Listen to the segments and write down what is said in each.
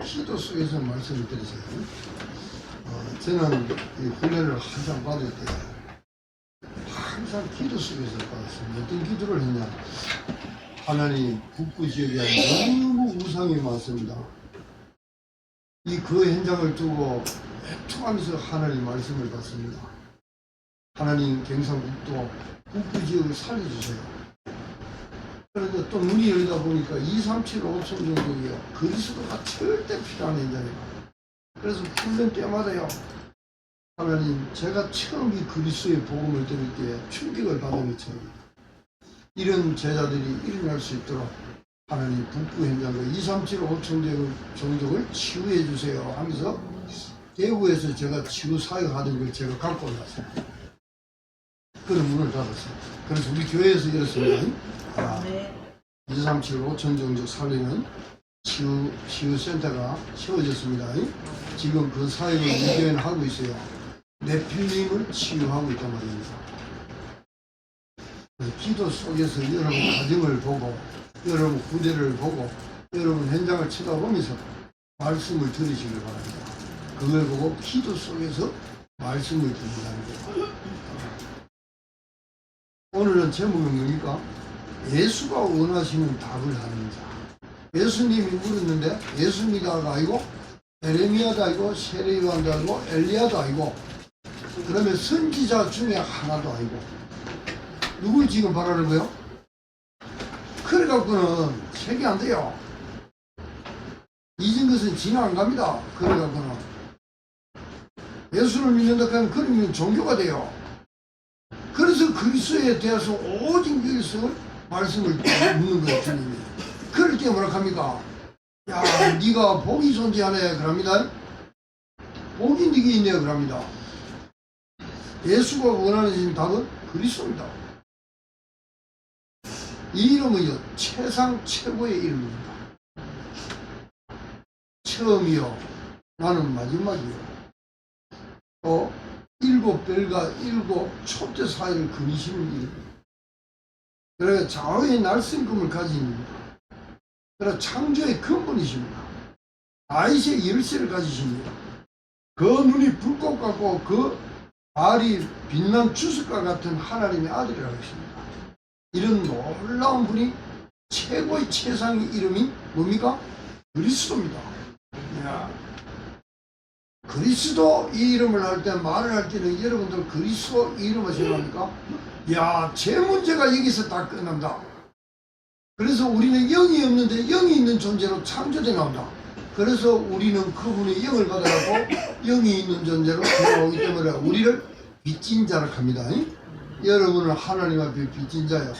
기도 속에서 말씀을 드리세요. 저는 이 훈련을 한참 받을 때 항상 기도 속에서 받았습니다. 어떤 기도를 했냐? 하나님 북부 지역에 너무 우상이 많습니다. 그 현장을 두고 애통하면서 하나님 말씀을 받습니다. 하나님 경상북도 북부 지역을 살려주세요. 그런데 또 눈이 열리다 보니까 237, 5천 정도의 그리스도가 절대 필요한 현장이에요. 그래서 훈련 때마다요, 하나님, 제가 처음 이 그리스도의 복음을 들을 때 충격을 받은 것처럼 이런 제자들이 일어날 수 있도록 하나님 북부 현장과 237, 5천 종족을 치유해 주세요 하면서 대구에서 제가 치유 사역하던 걸 제가 갖고 올랐어요. 그런 문을 닫았어요. 그래서 우리 교회에서 이렇습니다. 237, 5천 종족 살리는 치유센터가 세워졌습니다. 지금 그 사역을 우리 교회는 하고 있어요. 네필림을 치유하고 있단 말입니다. 기도 속에서 여러분 가정을 보고 여러분 후대를 보고 여러분 현장을 쳐다보면서 말씀을 들으시길 바랍니다. 그걸 보고 기도 속에서 말씀을 듣는다는 거예요. 오늘은 제목은 뭡니까? 예수가 원하시는 답을 하는 자. 예수님이 물었는데 예수님이가 아니고 에레미야도 아니고 세례요한도 아니고 엘리야도 아니고 그러면 선지자 중에 하나도 아니고 누굴 지금 바라는 거예요? 그래갖고는 책이 안 돼요. 잊은 것은 지나 안 갑니다. 그래갖고는 예수를 믿는다 하면 그러면 종교가 돼요. 그래서 그리스도에 대해서 오직 여기서 말씀을 묻는 거예요, 주님이. 그럴 때 뭐라 합니까? 야, 네가 복이 존재하네 그럽니다. 복이 네게 있네 그럽니다. 예수가 원하는 답은 그리스도입니다. 이 이름은요, 최상 최고의 이름입니다. 처음이요, 나는 마지막이요. 또 일곱 별과 일곱 촛대 사이를 그리시는 이름. 그래 좌우의 날성금을 가진 이름입니다. 그래 창조의 근본이십니다. 다윗의 열쇠를 가지십니다. 그 눈이 불꽃 같고 그 발이 빛난 주석과 같은 하나님의 아들이라고 했습니다. 이런 놀라운 분이 최고의 최상의 이름이 뭡니까? 그리스도입니다. 야, 그리스도 이 이름을 할 때 말을 할 때는 여러분들 그리스도 이 이름을 생각합니까? 야, 제 문제가 여기서 다 끝난다. 그래서 우리는 영이 없는데 영이 있는 존재로 창조돼 나온다. 그래서 우리는 그분의 영을 받아가고 영이 있는 존재로 돌아오기 때문에 우리를 빚진 자라 합니다. 여러분은 하나님 앞에 빚진 자예요.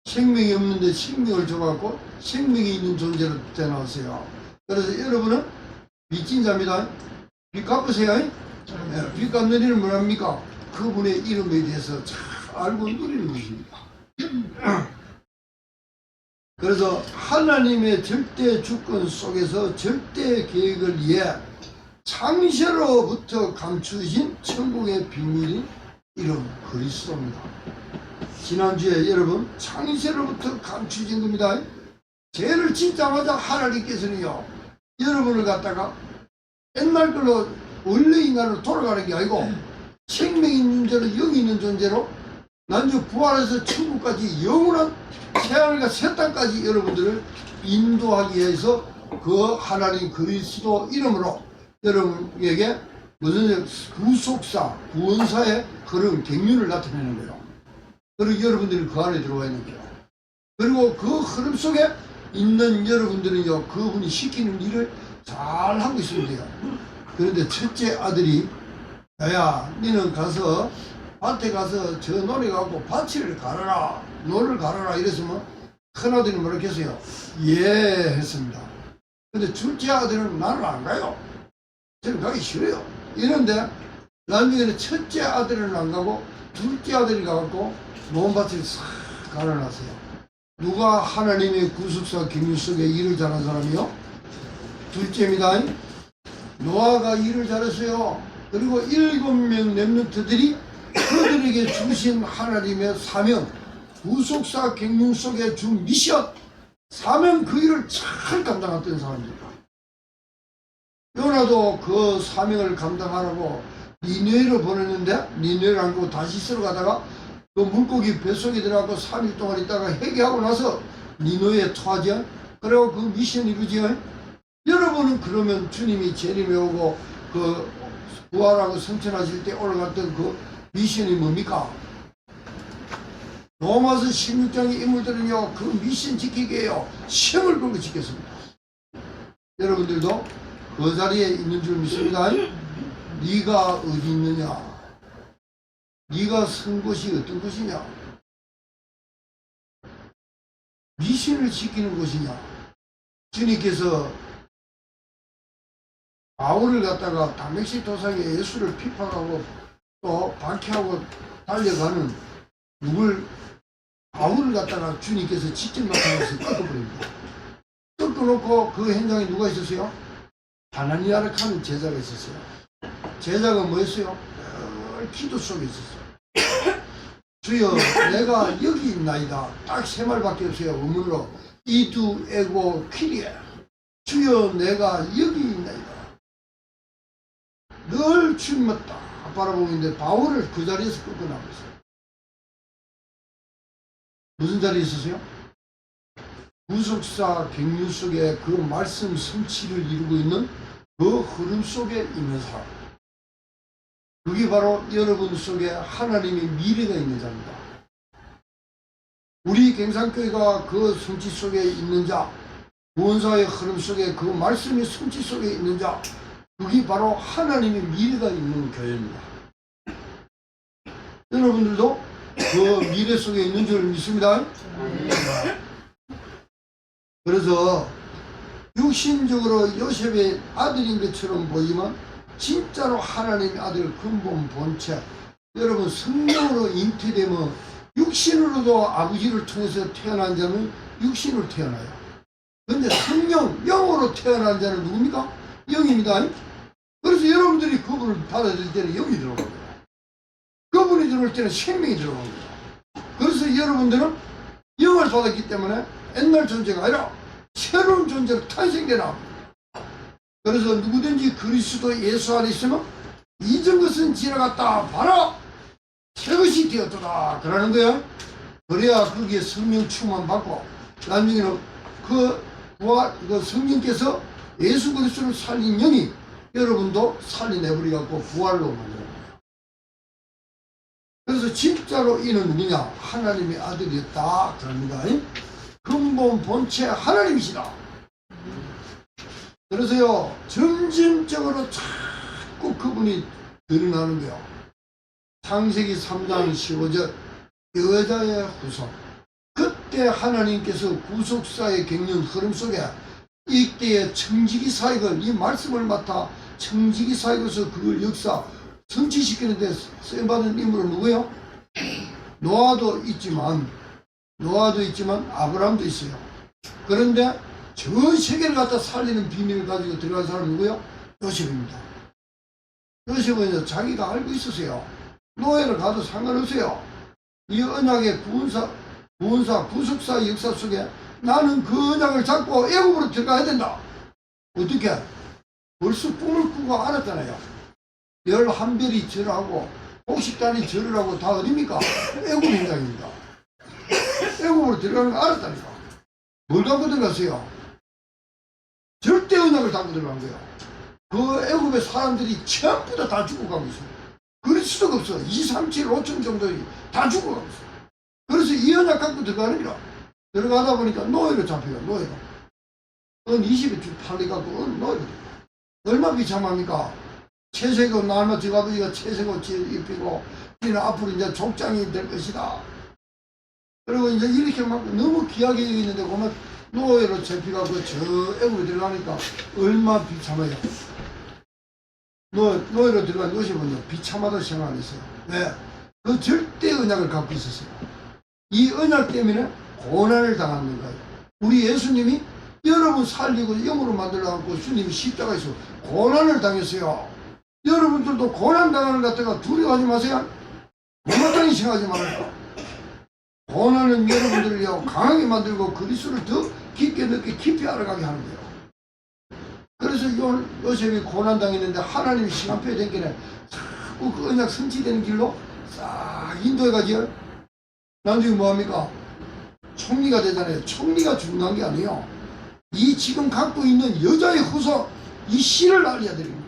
생명이 없는데 생명을 줘갖고 생명이 있는 존재로 되나왔어요. 그래서 여러분은 빚진 자입니다. 빚 갚으세요. 네, 빚 갚는 일은 뭐랍니까? 그분의 이름에 대해서 잘 알고 누리는 것입니다. 그래서 하나님의 절대 주권 속에서 절대 계획을 위해 창세로부터 감추신 천국의 비밀인 이름 그리스도입니다. 지난주에 여러분 창세로부터 감추신 겁니다. 죄를 짓자마자 하나님께서는요 여러분을 갖다가 옛날 걸로 원래 인간으로 돌아가는 게 아니고 생명 있는 존재로 영이 있는 존재로 나중에 부활해서 천국까지 영원한 새하늘과 새 땅까지 여러분들을 인도하기 위해서 그 하나님 그리스도 이름으로 여러분에게 무슨 구속사, 구원사의 그런 경륜을 나타내는 거예요. 그리고 여러분들이 그 안에 들어와 있는 거예요. 그리고 그 흐름 속에 있는 여러분들은요 그분이 시키는 일을 잘 하고 있으면 돼요. 그런데 첫째 아들이 야야 너는 가서 밭에 가서 저 논에 가고 밭을 갈아라 노를 갈아라 이랬으면 큰아들이 뭐라 했어요? 예 했습니다. 근데 둘째 아들은 나는 안 가요. 저는 가기 싫어요. 이런데 나중에는 첫째 아들은 안 가고 둘째 아들이 가갖고 논밭을 싹 갈아놨어요. 누가 하나님의 구속사 기밀 속에 일을 잘한 사람이요? 둘째입니다. 노아가 일을 잘했어요. 그리고 7명 렘넌트들이 그들에게 주신 하나님의 사명, 구속사 경륜 속에 준 미션 사명 그 일을 잘 감당했던 사람입니다. 요나도 그 사명을 감당하라고 니느웨로 보냈는데 니느웨를 안 가고 다시스로 가다가 그 물고기 뱃속에 들어가고 3일 동안 있다가 회개하고 나서 니느웨에 토하죠. 그리고 그 미션 이루지요. 여러분은 그러면 주님이 재림에 오고 그 부활하고 성천하실 때 올라갔던 그 미션이 뭡니까? 로마서 16장의 인물들은요 그 미션 지키기에요 시험을 걸고 지켰습니다. 여러분들도 그 자리에 있는 줄 믿습니다. 네가 어디 있느냐? 네가 선 곳이 어떤 곳이냐? 미신을 지키는 곳이냐? 주님께서 바울을 갖다가 다메섹 도상에 예수를 비판하고 또 박해하고 달려가는 누굴 바울을 갖다가 주님께서 직접 나타나서 꺾어버립니다. 꺾어놓고 그 현장에 누가 있었어요? 하나니아를 하는 제자가 있었어요. 제자가 뭐였어요? 늘 기도 속에 있었어요. 주여 내가 여기 있나이다. 딱 세 말밖에 없어요. 원문으로 이두 에고 키리에 주여 내가 여기 있나이다. 늘 주님만 딱 바라보고 있는데 바울을 그 자리에서 꺾어나고 있어요. 무슨 자리에 있었어요? 구속사 갱류 속에 그 말씀 성취를 이루고 있는 그 흐름 속에 있는 사람. 그게 바로 여러분 속에 하나님의 미래가 있는 자입니다. 우리 갱상교회가 그 성취 속에 있는 자, 구원사의 흐름 속에 그 말씀의 성취 속에 있는 자, 그게 바로 하나님의 미래가 있는 교회입니다. 여러분들도 그 미래 속에 있는 줄 믿습니다. 그래서 육신적으로 요셉의 아들인 것처럼 보이지만 진짜로 하나님의 아들 근본 본체, 여러분 성령으로 잉태되면 육신으로도 아버지를 통해서 태어난 자는 육신으로 태어나요. 그런데 성령, 영으로 태어난 자는 누굽니까? 영입니다. 그래서 여러분들이 그분을 받아들일 때는 영이 들어갑니다. 그분이 들어올 때는 생명이 들어갑니다. 그래서 여러분들은 영을 받았기 때문에 옛날 존재가 아니라 새로운 존재로 탄생되나. 그래서 누구든지 그리스도 예수 안에 있으면 이전 것은 지나갔다 봐라 새 것이 되었도다 그러는 거예요. 그래야 거기에 성령 충만 받고 나중에는 그 성령께서 예수 그리스도를 살린 영이 여러분도 살려내버려갖고 부활로 만들어요. 그래서 진짜로 이는 누구냐? 하나님의 아들이었다 그럽니다. 근본 본체 하나님이시다. 그래서요 점진적으로 자꾸 그분이 드러나는 거예요. 창세기 3장 15절 여자의 후손. 그때 하나님께서 구속사의 갱년 흐름 속에 이때의 청지기 사역을 이 말씀을 맡아 청지기 사역에서 그걸 역사 성취시키는 데 쓰임받은 인물은 누구예요? 노아도 있지만 아브라함도 있어요. 그런데 전 세계를 갖다 살리는 비밀을 가지고 들어간 사람은 누구예요? 요셉입니다. 요셉은 자기가 알고 있었어요. 노예를 가도 상관없어요. 이 언약의 구속사 역사 속에 나는 그 언약을 잡고 애굽으로 들어가야 된다. 어떻게? 벌써 꿈을 꾸고 알았잖아요. 11별이 절하고 곡식단이 절을 하고 다 어딥니까? 애굽 현장입니다. 애굽으로 들어가는 거 알았다니까. 뭘 갖고 들어갔어요? 절대 언약을 갖고 들어간 거예요. 그 애굽의 사람들이 전부 다 죽어가고 있어요. 그럴 수가 없어. 2, 3, 7, 5천 정도 다 죽어가고 있어요. 그래서 이 언약 갖고 들어가는 거라. 들어가다 보니까 노예로 잡혀요. 노예로. 은 20에 쭉 팔려갖고 노예로 돼요. 얼마 비참합니까? 채색옷 날마 저 아버지가 채색옷 입히고 우리는 앞으로 이제 족장이 될 것이다. 그리고 이제 이렇게 막 너무 귀하게 여기는데 보면 노예로 잡혀가고 저 애국에 들어가니까 얼마 비참해요. 노예로 들어간 요셉은요 비참하다 생각 안 했어요. 왜? 그 절대 언약을 갖고 있었어요. 이 언약 때문에 고난을 당하는 거예요. 우리 예수님이 여러분 살리고 영으로 만들어갖고 주님이 십자가에서 고난을 당했어요. 여러분들도 고난 당하는 것 같다가 두려워하지 마세요. 못마땅히 생각하지 말아요. 고난은 여러분들을요 강하게 만들고 그리스도를 더 깊게 늦게 깊이 알아가게 하는 거예요. 그래서 요셉이 고난당했는데 하나님이 시간표에 된 게는 자꾸 그 언약 성취되는 길로 싹 인도해가지고 나중에 뭐합니까? 총리가 되잖아요. 총리가 중요한 게 아니에요. 이 지금 갖고 있는 여자의 후손 이 씨를 알려야 됩니다.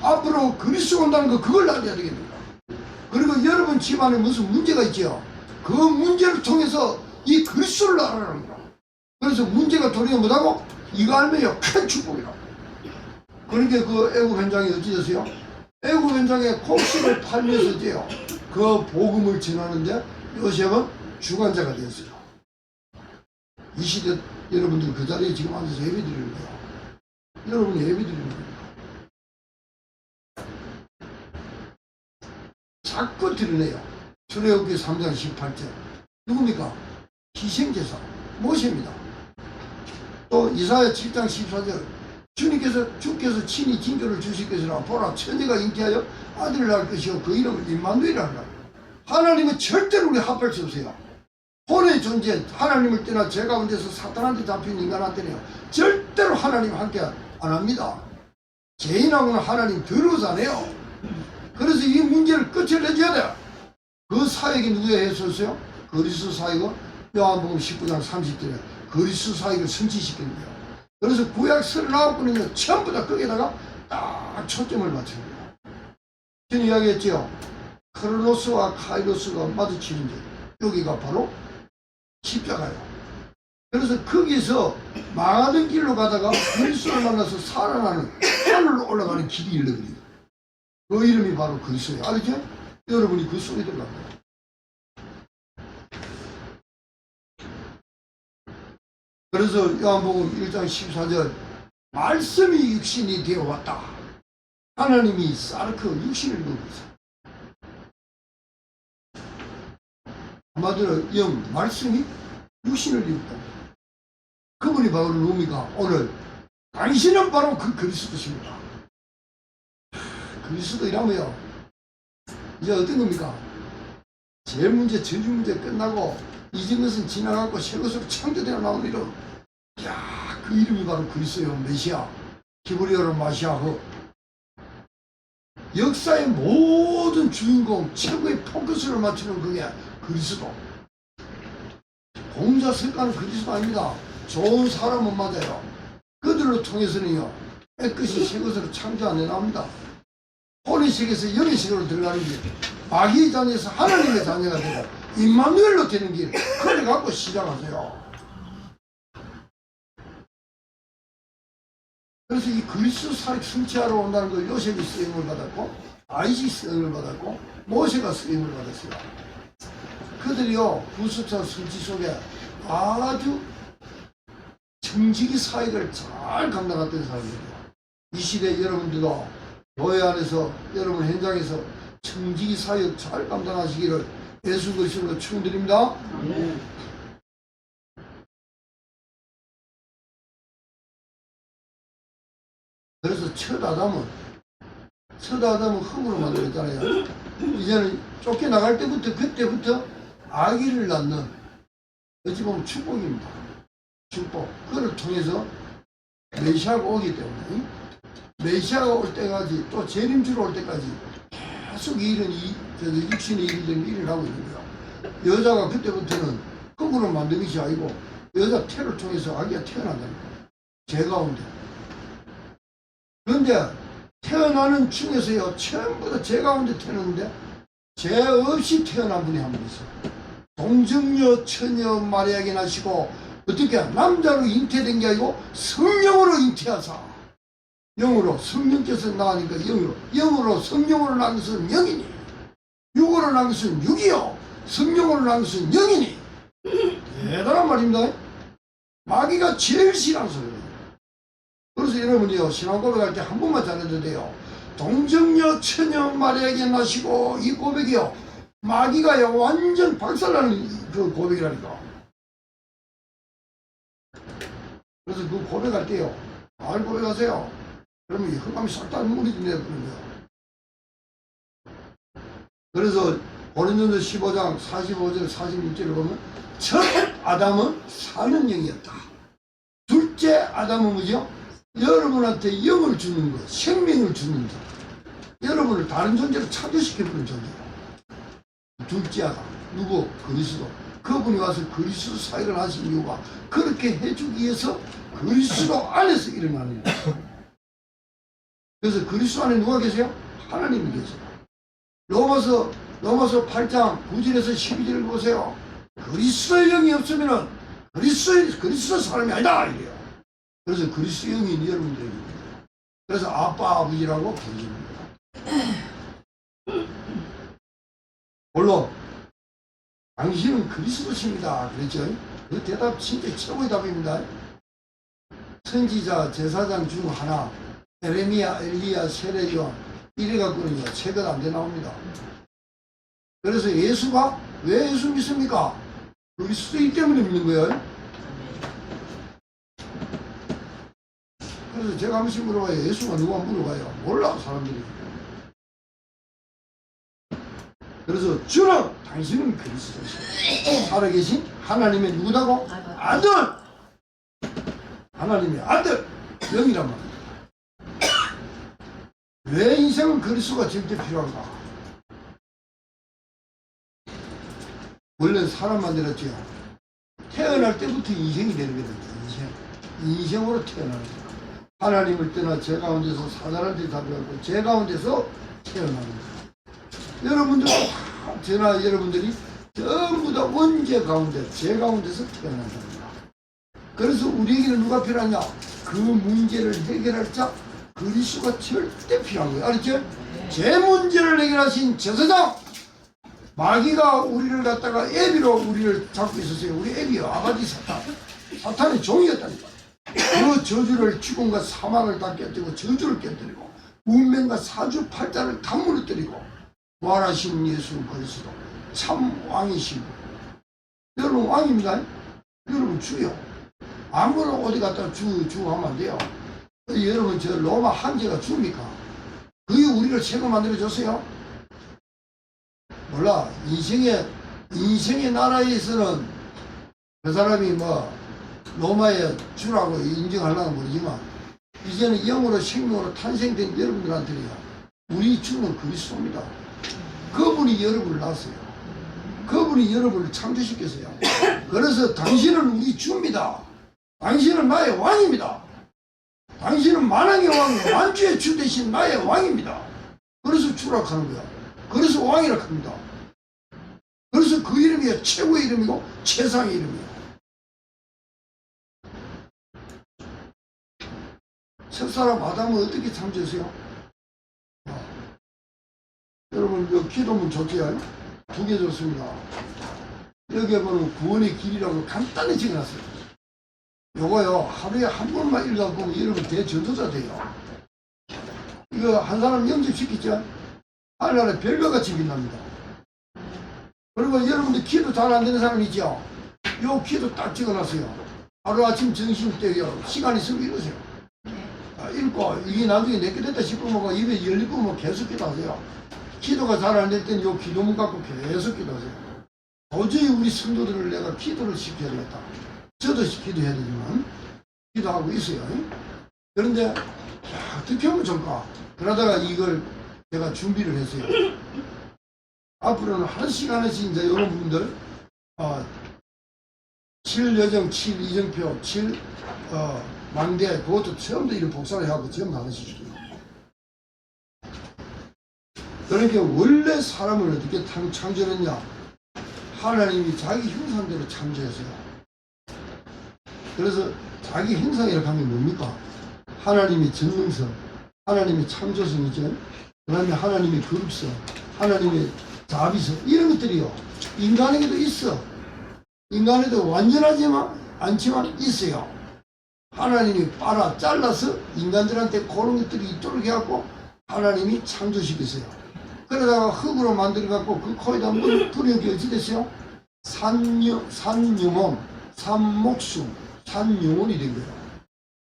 앞으로 그리스도가 온다는 거 그걸 알려야 되겠습니다. 그리고 여러분 집안에 무슨 문제가 있죠. 그 문제를 통해서 이 그리스도를 알아라는 거야. 그래서 문제가 도리어 뭐라고? 이거 알면요 큰 축복이라고. 그러니까 그 애국 현장이 어찌 됐어요? 애국 현장에 곡식을 팔면서지요 그 복음을 전하는데 요셉은 주관자가 되었어요. 이 시대 여러분들 그 자리에 지금 앉아서 예배 드리는 거예요. 여러분이 예배 드리는 거예요. 자꾸 드러내요. 출애굽기 3장 18절 누굽니까? 희생제사 모세입니다. 또 이사야 7장 14절 주께서 친히 징조를 주실 것이라 보라 처녀가 잉태하여 아들을 낳을 것이요 그 이름을 임마누엘이라 하라. 하나님은 절대로 우리 합할 수 없어요. 혼의 존재 하나님을 떠나 죄 가운데서 사탄한테 잡힌 인간한테는요 절대로 하나님 함께 안 합니다. 죄인하고는 하나님 더러워서 안 해요. 그래서 이 문제를 끝을 내줘야 돼요. 그 사역이 누구에 했었어요? 그리스도 사역은 요한복음 19장 30절에 그리스도 사역을 성취시키는 거예요. 그래서 구약 39권은요 전부 다 거기에다가 딱 초점을 맞추는 거예요. 저는 이야기했죠. 크로노스와 카이로스가 마주치는 데 여기가 바로 십자가예요. 그래서 거기서 망하던 길로 가다가 그리스도를 만나서 살아나는 하늘로 올라가는 길이 열려버려요. 그 이름이 바로 그리스도예요. 알죠? 여러분이 그 속에 들어갑니다. 그래서 요한복음 1장 14절 말씀이 육신이 되어 왔다. 하나님이 사르크 육신을 누고 있어요. 한마디로 영 말씀이 육신을 입었다. 그분이 바로 누굽니까? 오늘 당신은 바로 그 그리스도십니다. 그리스도이라며요. 이제 어떤 겁니까? 제 문제, 저주 문제 끝나고 잊은 것은 지나가고 새 것으로 창조되어 나온 이름. 이야, 그 이름이 바로 그리스도요. 메시아, 히브리어로 마시아흐. 역사의 모든 주인공, 최고의 포커스를 맞추는 그게 그리스도. 공자 석가는 그리스도 아닙니다. 좋은 사람은 맞아요. 그들로 통해서는요, 깨끗이 새 것으로 창조 안 해나옵니다. 혼의 세계에서 영의 세계로 들어가는 길, 마귀의 자녀에서 하나님의 자녀가 되고 임마누엘로 되는 길, 그걸 갖고 시작하세요. 그래서 이 그리스도 사역 성취하러 온다는 걸 요셉이 쓰임을 받았고 아이식이 쓰임을 받았고 모세가 쓰임을 받았어요. 그들이요 구속사 성취 속에 아주 정직이 사역을 잘 감당했던 사람들이에요. 이 시대 여러분들도 교회 안에서 여러분 현장에서 정직이 사역 잘 감당하시기를 예수 그리스도로 축원드립니다. 그래서 첫 아담은 흙으로 만들었잖아요. 이제는 쫓겨나갈 때부터 그때부터 아기를 낳는 어찌 보면 축복입니다. 축복. 그걸 통해서 메시아가 오기 때문에 메시아가 올 때까지 또 재림주로 올 때까지 계속 이 일은 육신의 일이 일어나고 있는 거예요. 여자가 그때부터는 흙으로 만든 것이 아니고 여자 태를 통해서 아기가 태어난다는 거예요. 죄 가운데. 그런데 태어나는 중에서요 전부 다 죄 가운데 태어났는데 죄 없이 태어난 분이 한 분 있어요. 동정녀 처녀 마리아에게 나시고 어떻게 남자로 잉태된 게 아니고 성령으로 잉태하사 영으로 성령께서 나으니까 영으로 성령으로 낳은 것은 영이니 육으로 낳은 것은 육이요 성령으로 낳은 것은 영이니 대단한 말입니다. 마귀가 제일 싫어하는 소리예요. 그래서 여러분이요 신앙 고백할 때 한 번만 잘해도 돼요. 동정녀 처녀 마리아에게 나시고 이 고백이요 마귀가요 완전 박살나는 그 고백이라니까. 그래서 그 고백할 때요 잘 고백하세요. 그러면 이 흑암이 싹 다 물이 내버리는 거예요. 그래서 고린도전서 15장 45절 46절을 보면 첫 아담은 사는 영이었다. 첫째 아담은 뭐죠? 여러분한테 영을 주는 것, 생명을 주는 것, 여러분을 다른 존재로 창조시켜주는 존재예요. 둘째 아담, 누구? 그리스도. 그분이 와서 그리스도 사역을 하신 이유가 그렇게 해주기 위해서 그리스도 안에서 일어나는 거예요. 그래서 그리스도 안에 누가 계세요? 하나님이 계세요. 로마서 8장 9절에서 12절을 보세요. 그리스도의 영이 없으면은 그리스도 사람이 아니다 이래요. 그래서 그리스도 영이 여러분들에게 그래서 아빠 아버지라고 부르십니다. 물론 당신은 그리스도십니다. 그랬죠? 그 대답 진짜 최고의 답입니다. 선지자 제사장 중 하나 에레미야, 엘리야, 세례요한 이래갖고는요 책은 안 돼 나옵니다. 그래서 예수가 왜 예수 믿습니까? 그리스도이기 때문에 믿는 거예요. 그래서 제가 한 번씩 물어봐요. 예수가 누가 물어봐요. 몰라 사람들이. 그래서 주는 당신은 그리스도시요 살아계신 하나님의 누구다고? 아들! 하나님의 아들! 영이란 말이에요. 왜 인생은 그리스도가 절대 필요한가? 원래 사람 만들었죠. 태어날 때부터 인생이 되는 거죠. 인생으로 태어나는 거예요. 하나님을 떠나 제 가운데서 사단한테 잡혀갖고 제 가운데서 태어나는 거예요. 여러분들, 저나 여러분들이 전부 다 원죄 가운데, 제 가운데서 태어난답니다. 그래서 우리에게는 누가 필요하냐? 그 문제를 해결할 자, 그리스도가 절대 필요한 거예요. 알았죠? 제 문제를 해결하신 제사장! 마귀가 우리를 갖다가 애비로 우리를 잡고 있었어요. 우리 애비요. 아바디 사탄. 사탄의 종이었다니까. 그 저주를 죽음과 사망을 다 깨뜨리고 저주를 깨뜨리고 운명과 사주팔자를 다 무너뜨리고 부활하신 예수 그리스도 참 왕이시고 여러분 왕입니다. 여러분 주요. 아무나 어디 갔다 주 하면 안 돼요. 여러분 저 로마 황제가 주입니까? 그게 우리를 새로 만들어줬어요? 몰라. 인생의 나라에서는 그 사람이 뭐 로마의 주라고 인정하려면 모르지만 이제는 영으로 생명으로 탄생된 여러분들한테는요 우리 주는 그리스도입니다. 그분이 여러분을 낳았어요. 그분이 여러분을 창조시켰어요. 그래서 당신은 우리 주입니다. 당신은 나의 왕입니다. 당신은 만왕의 왕, 만주의 주 대신 나의 왕입니다. 그래서 주라 하는 거야. 그래서 왕이라 합니다. 그래서 그 이름이 최고의 이름이고 최상의 이름이에요. 첫사람 아담은 어떻게 창조했어요? 여러분 이 기도문 좋지요? 2개 좋습니다. 여기에 보면 구원의 길이라고 간단히 적어놨어요. 요거요 하루에 한 번만 읽어보면 여러분 대전도자 돼요. 이거 한 사람 영접시키죠? 하늘에 별과같이 빛납니다. 그리고 여러분들 기도 잘 안 되는 사람 있죠? 요 기도 딱 찍어놨어요. 하루아침 정신 때요 시간이 있으면 읽으세요. 읽고 이게 나중에 내게 됐다 싶으면 입에 열리면 계속 기도하세요. 기도가 잘 안 될 때는 요 기도문 갖고 계속 기도하세요. 도저히 우리 성도들을 내가 기도를 시켜야 되겠다. 저도 기도해야 되지만 기도하고 있어요. 그런데 야, 어떻게 하면 좋을까? 그러다가 이걸 제가 준비를 했어요. 앞으로는 한 시간씩 이제 여러분들 7여정, 7이정표, 7 망대 그것도 처음부터 이런 복사를 해갖고 전부 하나씩 주고요. 그러니까 원래 사람을 어떻게 창조했냐? 하나님이 자기 형상대로 창조했어요. 그래서 자기 형상이라고 하면 뭡니까? 하나님의 전능성, 하나님의 창조성이죠. 그 다음에 하나님의 거룩성, 하나님의 자비성 이런 것들이요. 인간에게도 있어. 인간에도 완전하지만 않지만 있어요. 하나님이 빨아 잘라서 인간들한테 그런 것들이 있도록 해갖고 하나님이 창조시켰어요. 그러다가 흙으로 만들어갖고 그 코에다 물 뿌려기 어찌 됐어요? 산영혼, 산목숨, 산영혼이 된 거예요.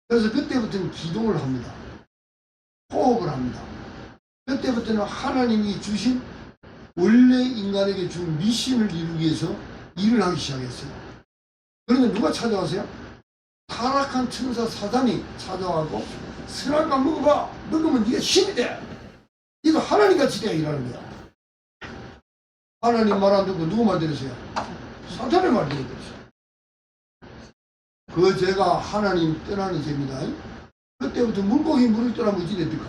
그래서 그때부터는 기도를 합니다. 호흡을 합니다. 그때부터는 하나님이 주신 원래 인간에게 준 미션을 이루기 위해서 일을 하기 시작했어요. 그런데 누가 찾아왔어요? 타락한 천사 사단이 찾아와고 선악과 먹어봐. 먹으면 네가 힘이 돼. 너도 하나님같이 돼. 이라는 거야. 하나님 말 안 듣고 누구 말 들으세요? 사탄의 말 들으세요. 그 죄가 하나님 떠나는 죄입니다. 그때부터 물고기 물을 떠나면 어찌 됩니까?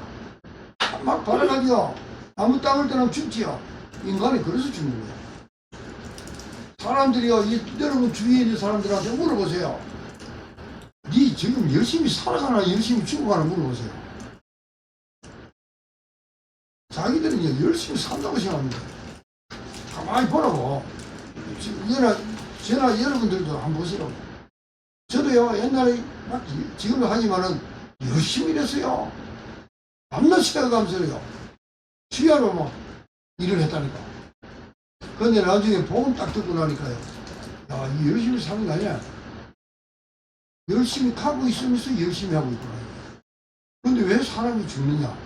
막 발아가지요. 아무 땅을 떠나면 죽지요. 인간이 그래서 죽는 거예요. 사람들이요, 여러분 주위에 있는 사람들한테 물어보세요. 네 지금 열심히 살아가나 열심히 죽어가나 물어보세요. 자기들은 열심히 산다고 생각합니다. 가만히 보라고. 저나 여러분들도 한번 보세요. 저도요, 옛날에 막 지금도 하지만은 열심히 일했어요. 밤낮 시작하면서요. 취하러 막 일을 했다니까. 근데 나중에 복음 딱 듣고 나니까요. 야, 이 열심히 사는 거 아니야. 열심히 가고 있으면서 열심히 하고 있구나. 근데 왜 사람이 죽느냐?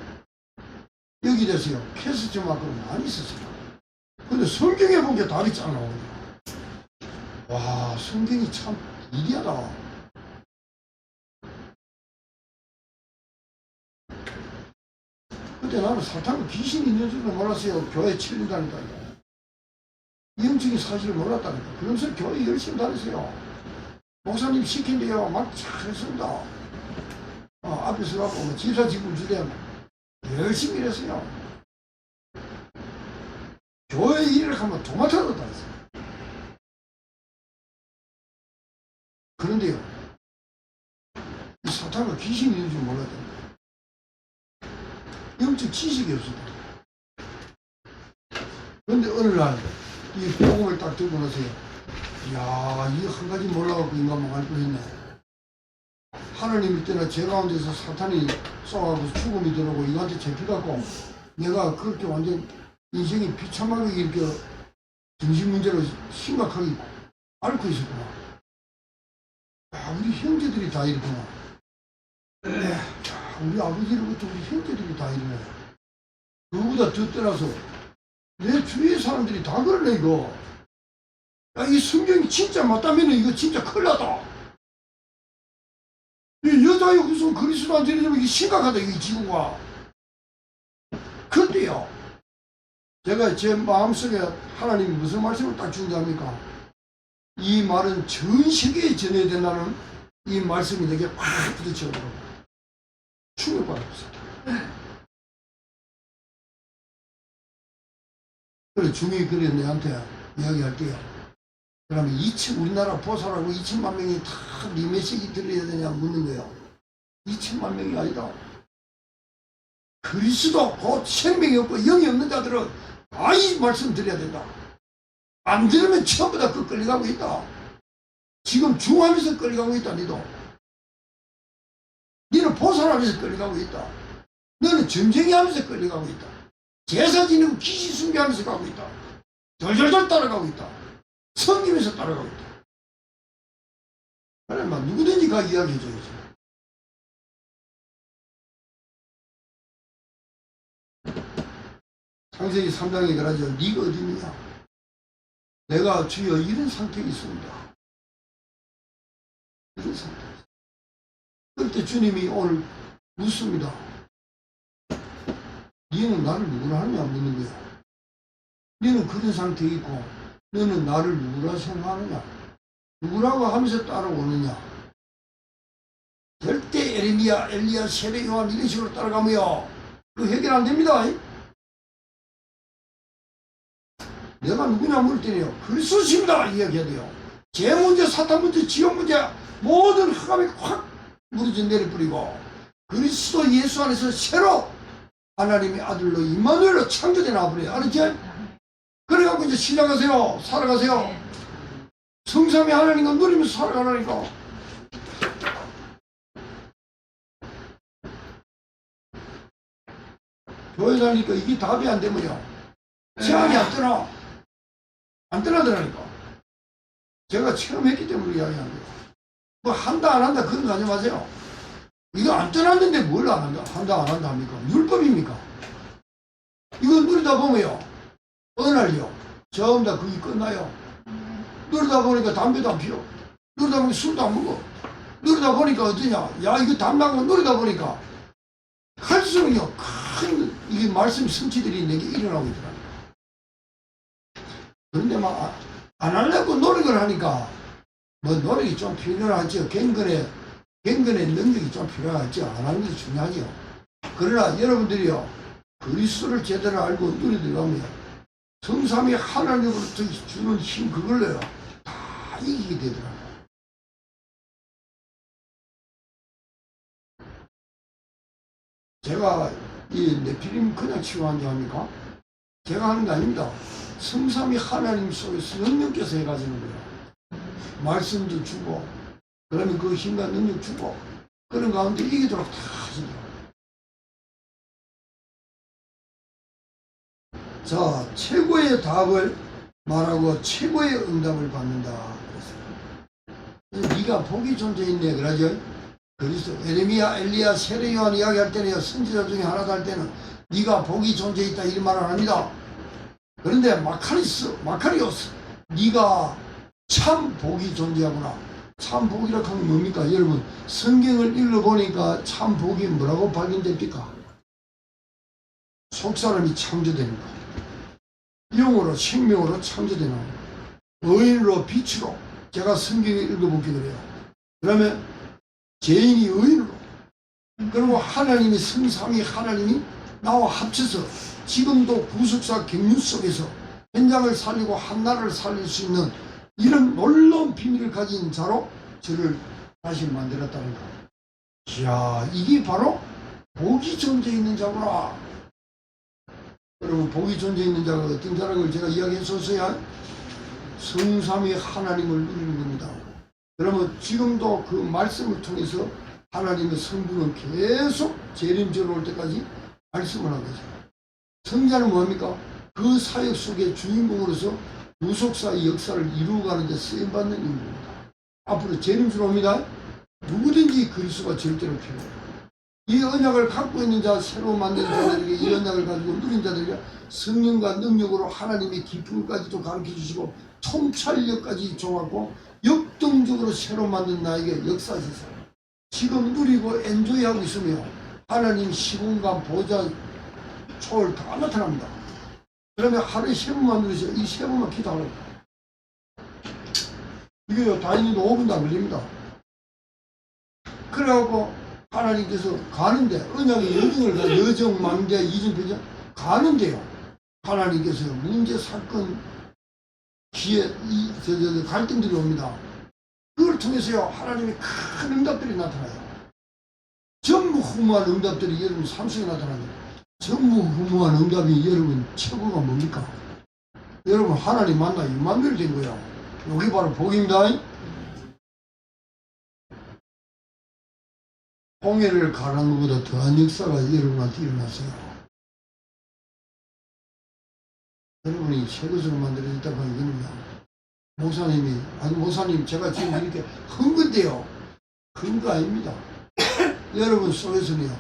여기 대해서요. 캐스트 마크로 많이 썼어요. 근데 성경에 본 게 답이 쫙 나오는 거야. 와, 성경이 참 이리하다. 그때 나는 사탄과 귀신이 있는 줄도 몰랐어요. 교회 칠린다니까요. 영적인 사실을 몰랐다니까. 그러면서 교회 열심히 다녔어요. 목사님 시킨대요. 막 잘했습니다. 앞에서 가고 집사 집을 주대요. 열심히 일했어요. 교회 일을 하면 도맡아도 다녔어요. 그런데요, 이 사탄과 귀신이 있는 줄 몰랐다니까. 영적 지식이 없었다. 그런데 어느 날 이 복음을 딱 듣고 나서요. 이야, 이 한 가지 몰라갖고 인간만 갈 뻔했네. 하나님일 때나 제 가운데서 사탄이 쏘아가고 죽음이 들어오고 이거한테 잡혀갖고 내가 그렇게 완전 인생이 비참하게 이렇게 정신 문제로 심각하게 앓고 있었구나. 야, 우리 형제들이 다 이렇구나. 우리 아버지로부터 우리 형제들이 다 이러네. 그거보다 더 떠나서 내 주위의 사람들이 다 그러네, 이거. 야, 이 성경이 진짜 맞다면 이거 진짜 큰일 났다. 이 여자의 후손 그리스도한테 이러면 이게 심각하다, 이 지구가. 그때요, 제가 제 마음속에 하나님이 무슨 말씀을 딱 준다 합니까? 이 말은 전 세계에 전해야 된다는 이 말씀이 내게 확 부딪혀오더라고. 충격받았어. 그래, 중이 그래 내한테 이야기할 때요. 그러면 우리나라 보살하고 2천만 명이 다 네 메시지 들려야 되냐 묻는 거예요. 2천만 명이 아니다. 그리스도 곧 생명이 없고 영이 없는 자들은 다 이 말씀 드려야 된다. 안 들으면 전부 다 그 끌려가고 있다. 지금 중하면서 끌려가고 있다. 니도. 니는 보살하면서 끌려가고 있다. 너는 점쟁이 하면서 끌려가고 있다. 제사 지내고 귀신 숭배하면서 가고 있다. 절절절 따라가고 있다. 섬기면서 따라가고 있다. 그래, 막 누구든지 가 이야기해줘야지. 창세기 3장에 그러죠. 네가 어디 있느냐? 내가 주여 이런 상태에 있습니다. 이런 상태. 그때 주님이 오늘 묻습니다. 너는 나를 누구라 하느냐 묻는 거야. 너는 그런 상태에 있고 너는 나를 누구라 생각하느냐, 누구라고 하면서 따라오느냐. 절대 에레미야, 엘리야, 세례 요한 이런 식으로 따라가면요 그 해결 안 됩니다. 내가 누구냐 물을 때는요 그리스도십니다 이야기해야 돼요. 제 문제, 사탄 문제, 지옥 문제 모든 흑암이 확 무너져 내려버리고 그리스도 예수 안에서 새로 하나님의 아들로 임마누엘로 창조돼 나와버려요. 알았지? 그래갖고 이제 시작하세요. 살아가세요. 성삼위 하나님과 누리면서 살아가라니까. 교회 다니니까 이게 답이 안 되면요 제약이 안 떠나. 안 떠나더라니까. 제가 처음 했기 때문에 이야기하는 거예요. 뭐 한다 안 한다 그런 거 하지 마세요. 이거 안 떠났는데 뭘 안 한다, 한다 안 한다 합니까? 율법입니까? 이거 누리다 보면요 어느 날요 전부 다 그게 끝나요. 누리다 보니까 담배도 안 피워. 누리다 보니까 술도 안 먹어. 누리다 보니까 어떠냐? 야, 이거 담당하고 누리다 보니까 갈수록요, 큰, 이게 말씀 성취들이 내게 일어나고 있더라. 그런데 막, 안 하려고 노력을 하니까, 뭐, 노력이 좀 필요하죠. 갱근의 능력이 좀 필요하죠. 안 하는 게 중요하죠. 그러나 여러분들이요, 그리스도를 제대로 알고 눈에 들어가면 성삼위 하나님으로부터 주는 힘 그걸로요 다 이기게 되더라고요. 제가 이 네피림 그냥 치유한 줄 압니까? 제가 하는 게 아닙니다. 성삼위 하나님 속에서 성령께서 해가지는 거예요. 말씀도 주고 그러면 그 힘과 능력 주고 그런 가운데 이기도록 다 하시죠. 자, 최고의 답을 말하고 최고의 응답을 받는다. 그래서 네가 복이 존재있네 그러죠. 그리스도 에레미야, 엘리야, 세례 요한 이야기할 때는 선지자 중에 하나도 할 때는 네가 복이 존재있다 이런 말을 합니다. 그런데 마카리오스 네가 참 복이 존재하구나. 참 복이라고 하면 뭡니까? 여러분 성경을 읽어보니까 참 복이 뭐라고 발견됩니까? 속사람이 창조되는 거, 영으로 생명으로 창조되는 거, 의인으로 빛으로. 제가 성경을 읽어보기 그래요. 그러면 죄인이 의인으로, 그리고 하나님이 성삼위 하나님이 나와 합쳐서 지금도 구속사 격륜 속에서 현장을 살리고 한나라를 살릴 수 있는 이런 놀라운 비밀을 가진 자로 저를 다시 만들었다는 거. 이야, 이게 바로 복이 존재 있는 자구나. 여러분, 복이 존재 있는 자가 어떤 자라는 걸 제가 이야기했었어야 성삼위 하나님을 누리는 겁니다. 그러면 지금도 그 말씀을 통해서 하나님의 성부는 계속 재림절 올 때까지 말씀을 하고 있어요. 성자는 뭡니까? 그 사역 속의 주인공으로서 구속사의 역사를 이루어가는 데 쓰임받는 인물입니다. 앞으로 재림절 옵니다. 누구든지 그리스도가 절대로 필요해요. 이 언약을 갖고 있는 자, 새로 만든 자들에게 이 언약을 가지고 누린 자들에게 성령과 능력으로 하나님의 기쁨까지도 가르쳐 주시고 통찰력까지 줘갖고 역동적으로 새로 만든 나에게 역사하셔서 지금 누리고 엔조이하고 있으며 하나님 시공간 보좌 초월 다 나타납니다. 그러면 하루에 3번만 누리세요. 이 3번만 기도하라고. 이게요, 다니는데 5분도 안 걸립니다. 그래갖고 하나님께서 가는데, 언약의 여정, 망대, 이전표정 가는데요. 하나님께서 문제, 사건, 기회, 갈등들이 옵니다. 그걸 통해서요, 하나님의 큰 응답들이 나타나요. 전무후무한 응답들이 여러분 삶 속에 나타납니다. 전무후무한 응답이 여러분 최고가 뭡니까? 여러분 하나님 만나 임마누엘 된 거야. 여기 바로 복입니다. 홍해를 가는 것보다 더한 역사가 여러분한테 일어났어요. 여러분이 최고으로 만들어졌다고 하는 거는요, 목사님 제가 지금 이렇게 큰 건데요, 큰 거 아닙니다. 여러분 속에서는요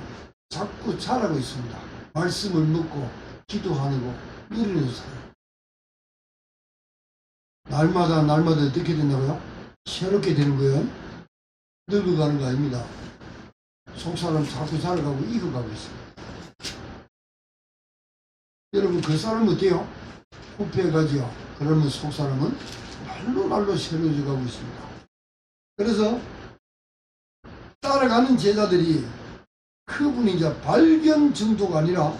자꾸 자라고 있습니다. 말씀을 묻고 기도하는 거 누리는 사람. 날마다 어떻게 된다고요? 새롭게 되는 거예요. 늙어가는 거 아닙니다. 속사람 자꾸 자라가고 익어가고 있습니다. 여러분 그 사람은 어때요? 후패가지요. 그러면 속사람은 날로 새로워져 가고 있습니다. 그래서 따라가는 제자들이 그분이 이제 발견 정도가 아니라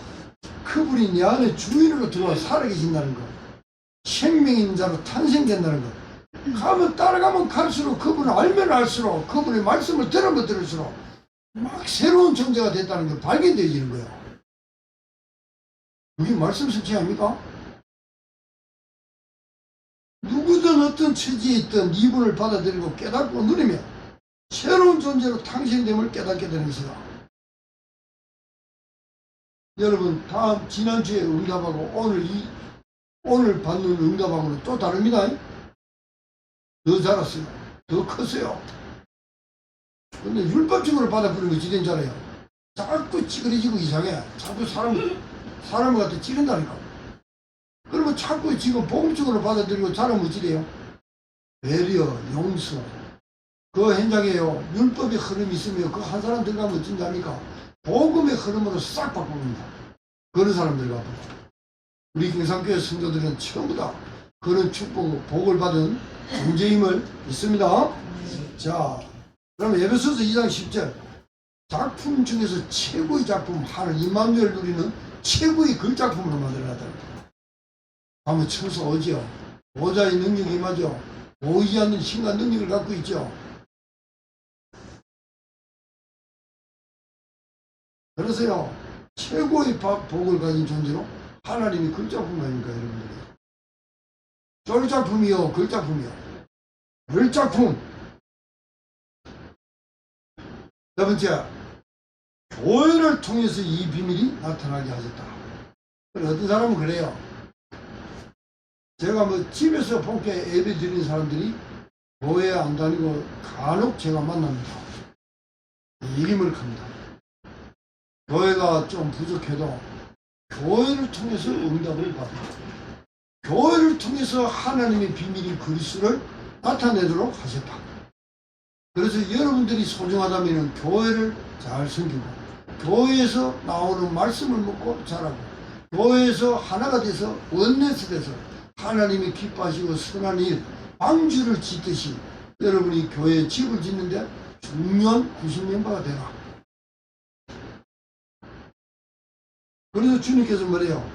그분이 내 안에 주인으로 들어와 살아계신다는 거, 생명 있는 자로 탄생된다는 거. 따라가면 갈수록 그분을 알면 알수록 그분의 말씀을 들으면 들을수록 막 새로운 존재가 됐다는 게 발견되어지는 거예요. 그게 말씀 성취 아닙니까? 누구든 어떤 처지에 있든 이분을 받아들이고 깨닫고 누리면 새로운 존재로 탄생됨을 깨닫게 되는 것이다. 여러분 지난주에 응답하고 오늘 받는 응답하고는 또 다릅니다. 더 자랐어요. 더 컸어요. 근데 율법적으로 받아버리는 거 지된 잘해요. 자꾸 찌그러지고 이상해. 자꾸 사람을 갖다 찌른다니까. 그러면 자꾸 지금 복음적으로 받아들이고 자라면 어찌 돼요? 배려, 용서, 그 현장에요, 율법의 흐름이 있으며 그 한 사람 들어가면 어쩐지 합니까? 복음의 흐름으로 싹 바꿉니다. 그런 사람들 가고 우리 경상교회 성도들은 전부 다 그런 축복, 복을 받은 존재임을 믿습니다. 자, 그러면 에베소서 2장 10절 작품 중에서 최고의 작품, 하늘 임마누엘 누리는 최고의 그 작품으로 만들어놨다. 하면 천사 오지요. 보좌의 능력이 임하죠. 보이지 않는 힘과 능력을 갖고 있죠. 그래서요, 최고의 복을 가진 존재로 하나님이 그 작품 아닙니까, 여러분들이? 쫄 작품이요, 글 작품이요. 글 작품. 세 번째, 교회를 통해서 이 비밀이 나타나게 하셨다. 어떤 사람은 그래요. 제가 뭐 집에서 본께 예배 드리는 사람들이 교회에 안 다니고 간혹 제가 만납니다. 이름을 갑니다. 교회가 좀 부족해도 교회를 통해서 응답을 받습니다. 교회를 통해서 하나님의 비밀인 그리스도를 나타내도록 하셨다. 그래서 여러분들이 소중하다면 교회를 잘 섬기고 교회에서 나오는 말씀을 먹고 자라고 교회에서 하나가 돼서 원내스 돼서 하나님이 기뻐하시고 선한 일 방주를 짓듯이 여러분이 교회에 집을 짓는데 중요한 구성 멤버가 되라. 그래서 주님께서 뭐래요?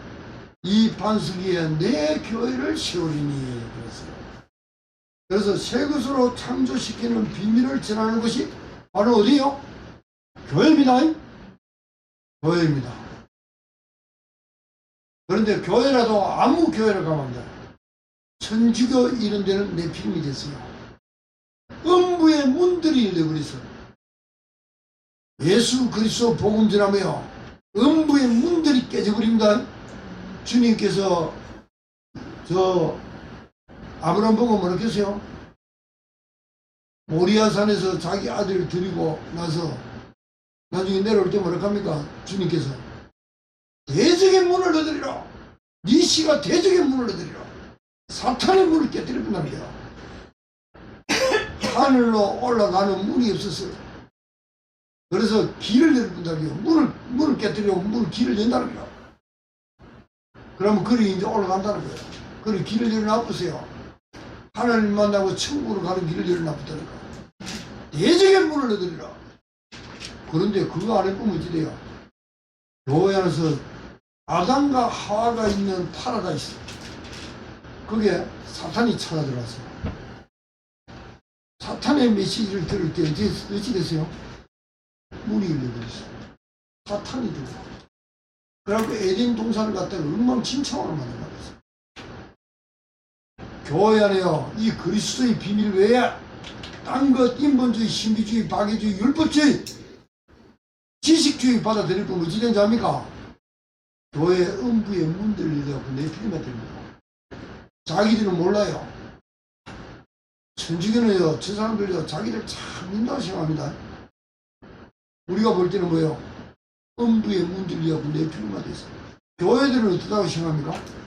이 반석 위에 내 교회를 세우리니 그랬어요. 그래서 새 것으로 창조시키는 비밀을 전하는 것이 바로 어디요? 교회입니다. 교회입니다. 그런데 교회라도 아무 교회를 가면 안 돼요. 천주교 이런 데는 네피림이 됐어요. 음부의 문들이 열려버렸어요. 예수 그리스도 복음 전하며 음부의 문들이 깨져버립니다. 주님께서 아브라함 보고 뭐라 했어요? 모리아산에서 자기 아들을 데리고 나서 나중에 내려올 때 뭐라 합니까? 주님께서 대적의 문을 너드리라. 네 씨가 대적의 문을 너드리라. 사탄의 문을 깨뜨려 본다는 거야. 하늘로 올라가는 문이 없었어요. 그래서 길을 열어본다는 거야. 문을 깨뜨리고 길을 연다는 거야. 그러면 그리 이제 올라간다는 거예요. 그리 길을 열어놔보세요. 하나님 만나고 천국으로 가는 길을 열어놔보다는 거야. 대적의 문을 너드리라. 그런데 그거 안에 보면 어찌 돼요? 교회 안에서 아담과 하와가 있는 파라다이스, 그게 사탄이 찾아 들어왔어요. 사탄의 메시지를 들을 때 어찌 됐어요? 문이 열려버렸어요. 사탄이 들어와. 그래갖고 에덴 동산을 갖다가 엉망진창으로 만들어버렸어요. 교회 안에요, 이 그리스도의 비밀 외에 딴 것, 인본주의, 신비주의, 박애주의, 율법주의, 지식주의 받아들일 거면 어찌 된지 압니까? 교회 음부의 문들을 열려갖고 네피림이 됩니다. 자기들은 몰라요. 천주교는요, 저 사람들요, 자기들 참 믿는다고 생각합니다. 우리가 볼 때는 뭐예요? 음부의 문들을 열려갖고 네피림이 됐어요. 교회들은 어떻다고 생각합니까?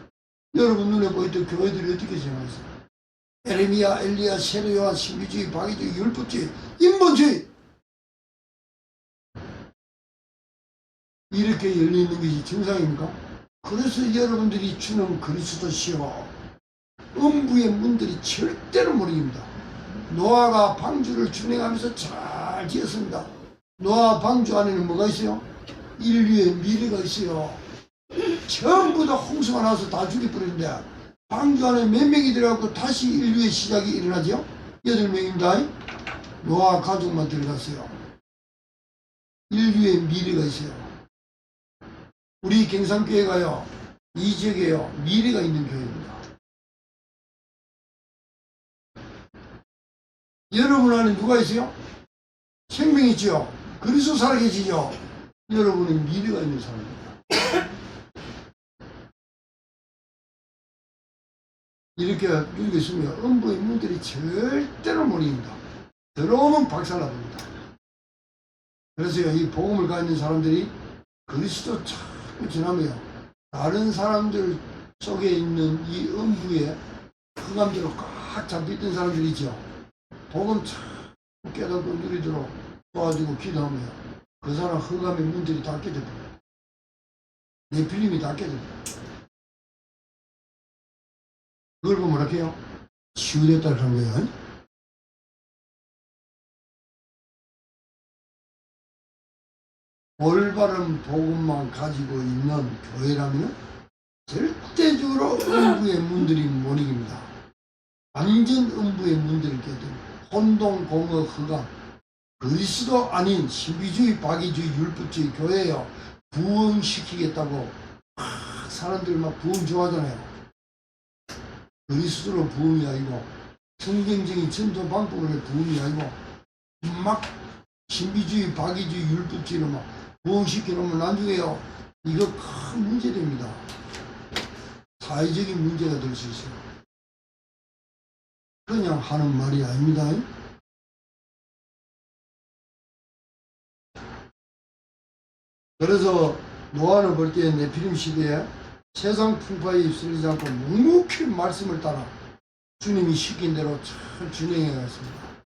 여러분 눈에 보이던 교회들이 어떻게 생각했어요? 에레미야, 엘리야, 세례요한, 신비주의, 박애주의, 율법주의, 인본주의, 이렇게 열려있는 것이 정상입니까? 그래서 여러분들이 주는 그리스도시요, 음부의 문들이 절대로 못 이깁니다. 노아가 방주를 준행하면서 잘 지었습니다. 노아 방주 안에는 뭐가 있어요? 인류의 미래가 있어요. 전부 다 홍수가 나서 다 죽여버리는데 방주 안에 몇 명이 들어가고 다시 인류의 시작이 일어나죠? 8명입니다. 노아 가족만 들어갔어요. 인류의 미래가 있어요. 우리 경상교회가요, 이 지역에요, 미래가 있는 교회입니다. 여러분 안에 누가 있어요? 생명이 있죠? 그리스도 살아계시죠? 여러분은 미래가 있는 사람입니다. 이렇게 누리고 있으면 음부의 문들이 절대로 못 이깁니다. 들어오면 박살나버립니다. 그래서 이 복음을 가진 사람들이 그리스도 자꾸 지나면 다른 사람들 속에 있는 이 음부의 흑암대로 꽉 잡혀있던 사람들이 있죠. 복음 자꾸 깨닫고 누리도록 도와주고 기도하며 그 사람 흑암의 문들이 닫게 됩니다. 네필림이 닫게 됩니다. 그걸 보면 뭐라 해요? 치유됐다는 거예요. 올바른 복음만 가지고 있는 교회라면 절대적으로 음부의 문들이 못 이깁니다. 완전 음부의 문들을 깨닫고 혼동, 공허, 흑암, 그리스도 아닌 신비주의, 박이주의, 율법주의 교회요. 부흥시키겠다고 사람들 막 부흥 좋아하잖아요. 그리스도로 부흥이 아니고 성경적인 전도 방법으로 부흥이 아니고 막 신비주의, 박이주의, 율법주의로 막 부흥시켜놓으면 나중에요. 이거 큰 문제됩니다. 사회적인 문제가 될 수 있어요. 그냥 하는 말이 아닙니다. 그래서 노아를 볼 때 네피림 시대에 세상 풍파에 휩쓸리지 않고 묵묵히 말씀을 따라 주님이 시킨 대로 잘 준행해 갔습니다.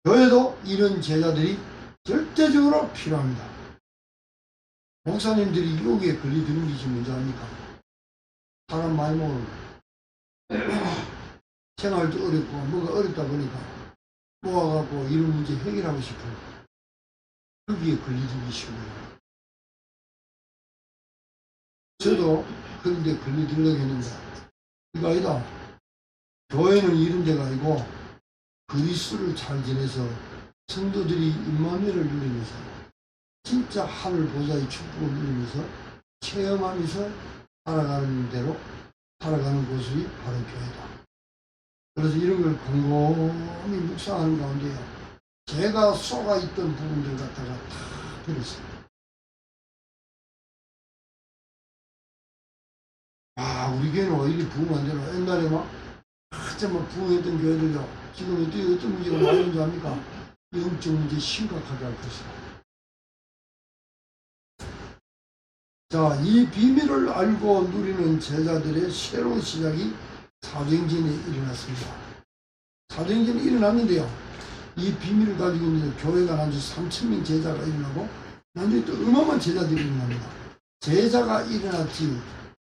교회도 이런 제자들이 절대적으로 필요합니다. 목사님들이 유혹에 걸리드는 것이 뭔지 압니까? 사람 많이 먹으면 생활도 어렵고 뭐가 어렵다 보니까 모아갖고 이런 문제 해결하고 싶은 거기에 걸리들기 쉬운 거예요. 저도 그런 데 걸리들려고 했는데 이거 아니다. 교회는 이런 데가 아니고 그리스도를 잘 지내서 성도들이 임마누엘을 누리면서 진짜 하늘 보좌의 축복을 누리면서 체험하면서 살아가는 대로 살아가는 곳이 바로 교회다. 그래서 이런 걸 곰곰이 묵상하는 가운데요. 제가 쏘가 있던 부분들 갖다가 다 들었어요. 우리 교회는 왜 이리 부흥 안 되나? 옛날에 막 한참 막 부흥했던 교회들요. 지금 어떤 문제가 많이 있는 줄 압니까? 영적 문제 심각하게 할 것이다. 자, 이 비밀을 알고 누리는 제자들의 새로운 시작이 사도행전에 일어났습니다. 사도행전에 일어났는데요. 이 비밀을 가지고 있는 교회가 난 지 3,000명 제자가 일어나고 나중에 또 어마어마한 제자들이 일어납니다. 제자가 일어났지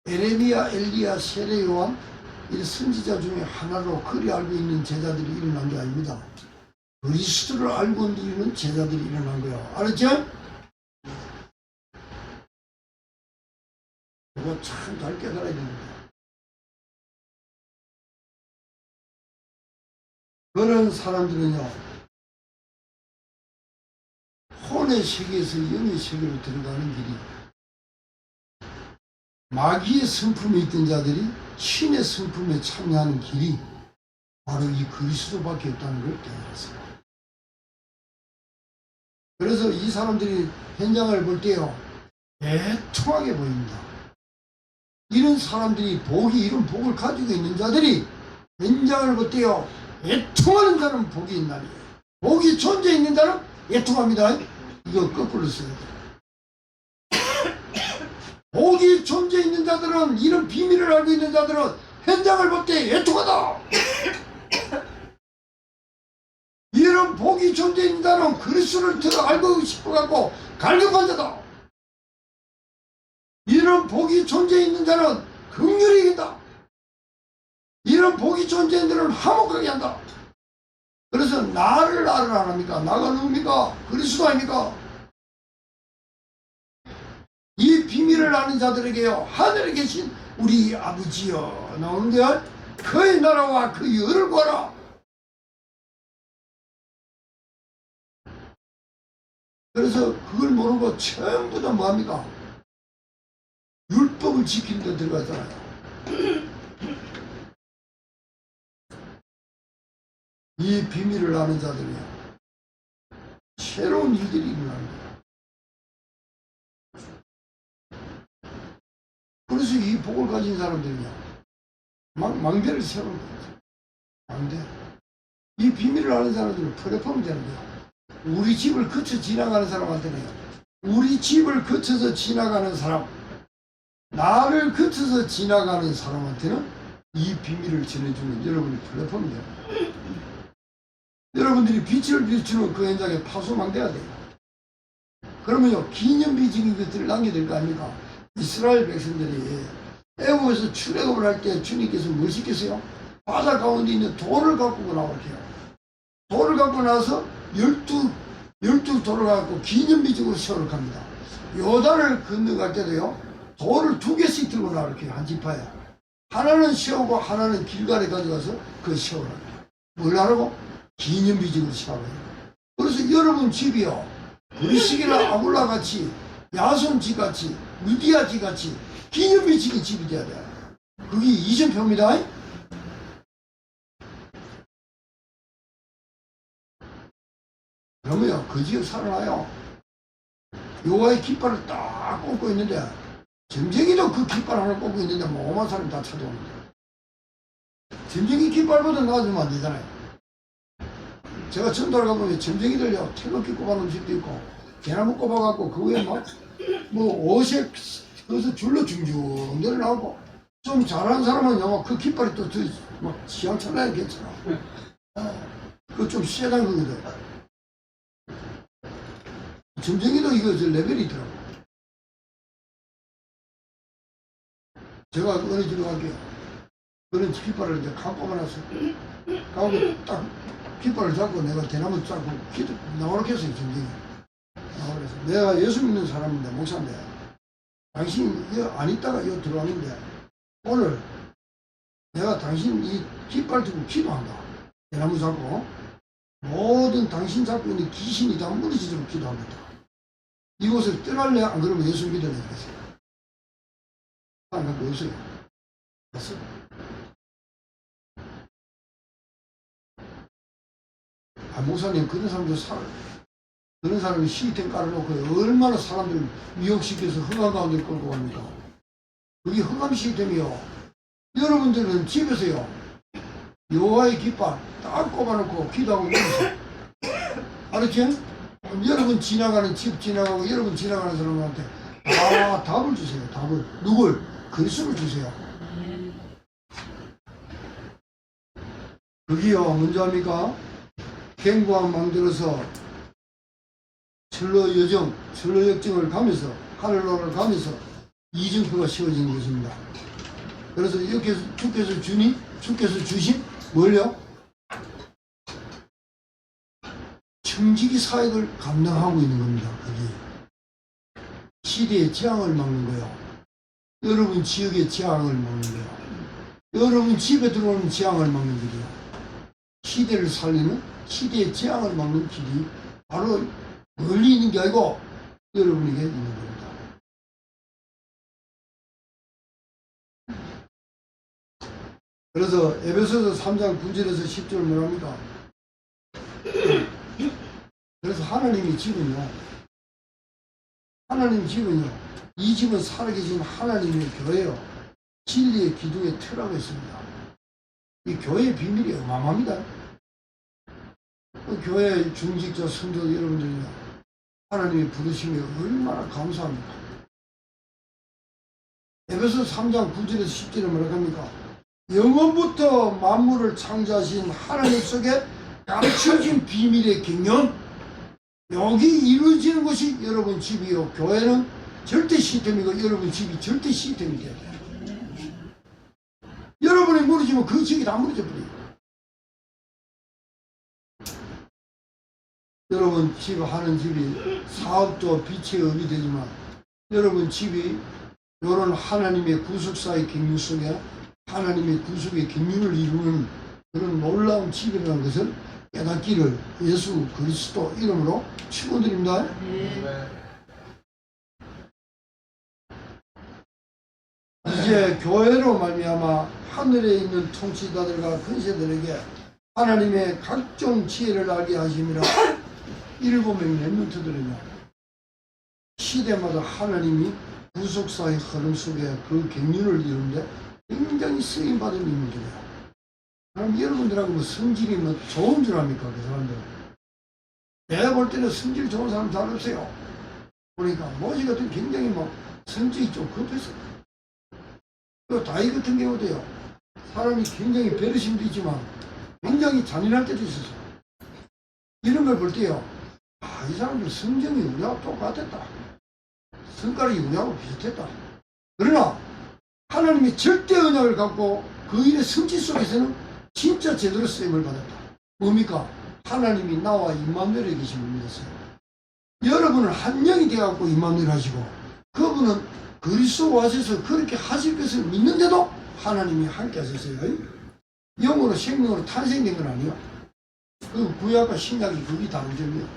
에레미야, 엘리야, 세례 요한 이 선지자 중에 하나로 그리 알고 있는 제자들이 일어난 게 아닙니다. 그리스도를 알고 누리는 제자들이 일어난 거예요. 알았죠? 이거 참 잘 깨달아야 됩니다. 그런 사람들은요, 혼의 세계에서 영의 세계로 들어가는 길이 마귀의 성품에 있던 자들이 신의 성품에 참여하는 길이 바로 이 그리스도밖에 없다는 걸 깨달았어요. 그래서 이 사람들이 현장을 볼 때요, 애통하게 보입니다. 이런 사람들이 이런 복을 가지고 있는 자들이 현장을 볼 때요, 애통하는 자는 복이 있나니에요. 복이 존재 있는 자는 애통합니다. 이거 거꾸로 써야 돼요. 복이 존재 있는 자들은, 이런 비밀을 알고 있는 자들은 현장을 볼 때 애통하다. 이런 복이 존재 있는 자는 그리스도를 더 알고 싶어갖고 갈급한 자다. 이런 복이 존재 있는 자는 긍휼히 이긴다. 이런 복이 존재 있는 자는 화목하게 한다. 그래서 나를 안 합니까? 나가 누굽니까? 그리스도 아닙니까? 이 비밀을 아는 자들에게요, 하늘에 계신 우리 아버지여 나오는데 그의 나라와 그 열을 구하라. 그래서 그걸 모르고 전부 다 뭐합니까? 율법을 지키는 데 들어가잖아요. 이 비밀을 아는 자들이요, 새로운 일들이 일어나는 거예요. 그래서 이 복을 가진 사람들이요, 망대를 세우는 거예요. 망대. 이 비밀을 아는 사람들은 플랫폼이 되는 거예요. 우리 집을 거쳐 지나가는 사람한테는요, 우리 집을 거쳐서 지나가는 사람, 나를 거쳐서 지나가는 사람한테는 이 비밀을 전해주는 여러분의 플랫폼이 됩니다. 여러분들이 빛을 비추는 그 현장에 파수망돼야 돼요. 그러면요, 기념비적인 것들을 남겨야 될 거 아닙니까? 이스라엘 백성들이 애국에서 출애굽을 할 때 주님께서 뭘 시켰어요? 바다 가운데 있는 돌을 갖고 나오게요. 돌을 갖고 나서 12 돌을 갖고 기념비적으로 세우러 갑니다. 요단을 건너갈 때도요, 돌을 2개씩 들고 나올게요. 한 지파에. 하나는 세우고 하나는 길갈에 가져가서 그걸 세우라고. 뭘 하라고? 기념비적으로 세우라고. 그래서 여러분 집이요, 브리스기나 아굴라 같이, 야손 집 같이, 미디아 집 같이 기념비적인 집이 돼야 돼. 그게 이전표입니다. 그러면요, 그 지역 살아나요. 여호와의 깃발을 딱 꽂고 있는데, 점쟁이도 그 깃발 하나 꽂고 있는데 뭐 5만 사람이 다 찾아오는데, 점쟁이 깃발보다 나아지면 안 되잖아요. 제가 전달 가보면 점쟁이들요, 태극기 꼽아놓은 집도 있고 대나무 꼽아갖고 그 위에 뭐 옷에 그래서 줄로 중중 내려나오고, 좀 잘하는 사람은요 그 깃발이 또 막 시향철나게 괜찮아. 그거 좀 세단 거거든. 점쟁이도 이거 레벨이 있더라고. 제가 어느 집에 갈게요. 그런 깃발을 이제 갖고 가놨어. 가고 딱 깃발을 잡고 내가 대나무 잡고 나오라 했어요. 점쟁이 나오라 해서, 내가 예수 믿는 사람인데 목사인데 당신 이거 안 있다가 이거 들어왔는데 오늘 내가 당신 이 깃발 들고 기도한다. 대나무 잡고 모든 당신 잡고 있는 귀신이 다 무너지도록 기도합니다. 이곳을 떠날래? 안 그러면 예수 믿을래? 그랬어요. 안 갖고 없어요. 봤어? 아, 목사님, 그런 사람이 시스템 깔아놓고 얼마나 사람들 미혹시켜서 흑암 가운데 끌고 갑니까? 그게 흑암 시스템이요. 여러분들은 집에서요, 여호와의 깃발 딱 꼽아놓고 기도하고 있어요. 알았지? 여러분 지나가는 집 지나가고 여러분 지나가는 사람한테 다 답을 주세요. 답을. 누굴? 그리스도를 주세요. 그게요, 먼저 합니까? 갱고함 만들어서 철로 역정을 가면서 하늘로를 가면서 이정표가 세워진 것입니다. 그래서 이렇게 주께서 주신 뭘요? 청지기 사역을 감당하고 있는 겁니다. 그게 시대의 재앙을 막는 거예요. 여러분 지역의 재앙을 막는 거예요. 여러분 집에 들어오는 재앙을 막는 길이요. 시대를 살리는, 시대의 재앙을 막는 길이 바로 멀리 있는 게 아니고 여러분에게 있는 겁니다. 그래서 에베소서 3장 9절에서 10절 뭐랍니까? 그래서 하나님의 집은요, 이 집은 살아계신 하나님의 교회요, 진리의 기둥에 틀하고 있습니다. 이 교회의 비밀이 어마어마합니다. 그 교회 중직자 성도 여러분들이요, 하나님이 부르심이 얼마나 감사합니까? 에베소 3장 9절에서 10절에 뭐라고 합니까? 영원부터 만물을 창조하신 하나님 속에 감춰진 비밀의 경영, 여기 이루어지는 것이 여러분 집이요, 교회는 절대 시스템이고 여러분 집이 절대 시스템이 돼야 돼요. 여러분이 무너지면 그 집이 다 무너져 버려요. 여러분 집 하는 집이 사업도 빛의 업이 되지만 여러분 집이 이런 하나님의 구속사의 경륜 속에 하나님의 구속의 경륜을 이루는 그런 놀라운 집이라는 것을 깨닫기를 예수 그리스도 이름으로 축원드립니다. 이제 교회로 말미암아 하늘에 있는 통치자들과 권세들에게 하나님의 각종 지혜를 알게 하심이라. 일곱명 렘넌트들은요, 시대마다 하나님이 구속사의 흐름 속에 그 경륜을 이루는데 굉장히 쓰임받은 인물들이에요. 그럼 여러분들하고 뭐 성질이 뭐 좋은 줄 압니까? 그 사람들. 내가 볼 때는 성질 좋은 사람 잘 없어요. 그러니까 모시 같은 굉장히 막 성질이 좀 급했어요. 또 다이 같은 경우도요, 사람이 굉장히 배려심도 있지만 굉장히 잔인할 때도 있었어요. 이런 걸 볼 때요, 아, 이 사람들 성경이 우리하고 똑같았다. 성깔이 우리하고 비슷했다. 그러나 하나님이 절대 언약을 갖고 그 일의 성취 속에서는 진짜 제대로 쓰임을 받았다. 뭡니까? 하나님이 나와 임마누엘에 계심을 믿었어요. 여러분은 한 영이 되어갖고 임마누엘 하시고, 그분은 그리스도 와셔서 그렇게 하실 것을 믿는데도 하나님이 함께 하셨어요. 영으로 생명으로 탄생된 건 아니에요. 그 구약과 신약이 그게 다른 점이에요.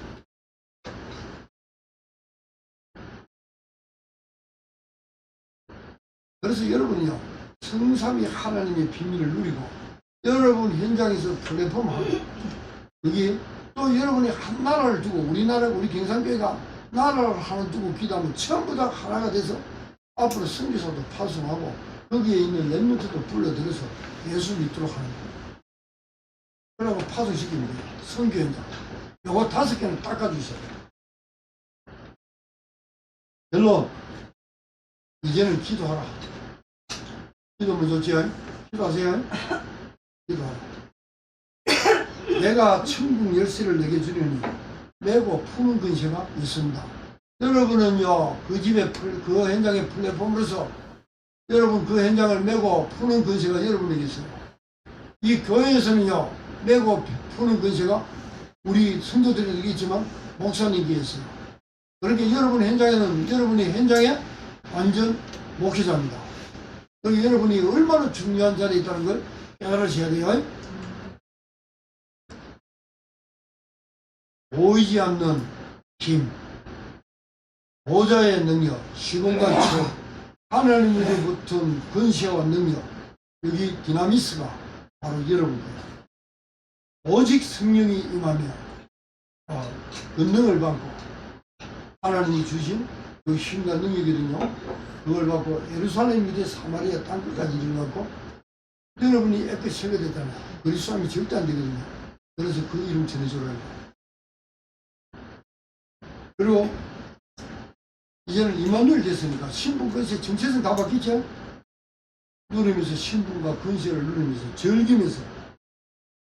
그래서 여러분이요, 성삼위 하나님의 비밀을 누리고, 여러분 현장에서 플랫폼 하고, 여기 또 여러분이 한 나라를 두고, 우리나라, 우리 경상교회가 나라를 하나 두고 기도하면 전부 다 하나가 돼서 앞으로 선교사도 파송하고, 거기에 있는 렘넌트도 불러들여서 예수 믿도록 하는 거예요. 그러고 파송시키면 돼요. 선교 현장. 요거 5개는 닦아주셔야 돼요. 결론, 이제는 기도하라. 기도면 좋지요? 기도하세요. 기도하라. 내가 천국 열쇠를 내게 주려니 메고 푸는 근세가 있습니다. 여러분은요, 그 집에, 그 현장의 플랫폼으로서 여러분 그 현장을 메고 푸는 근세가 여러분에게 있어요. 이 교회에서는요, 메고 푸는 근세가 우리 성도들에게 있지만 목사님께 있어요. 그렇게 여러분 현장에는 여러분이 현장에 완전 목회자입니다. 그리고 여러분이 얼마나 중요한 자리에 있다는 걸 깨달으셔야 돼요. 보이지 않는 힘, 보좌의 능력, 시공간 초, 하나님으로부터 권세와 능력, 여기 디나미스가 바로 여러분 거예요. 오직 성령이 임하면 권능을 받고 하나님이 주신 그 힘과 능력이거든요. 그걸 받고 예루살렘 밑에 사마리아 땅끝까지 이르갖고 여러분이 애껏 세계됐잖아요. 그리스도함이 절대 안 되거든요. 그래서 그 이름 전해주라고. 그리고 이제는 임마누엘 됐으니까 신분 권세 정체성 다 바뀌죠. 누리면서 신분과 권세를 누리면서 즐기면서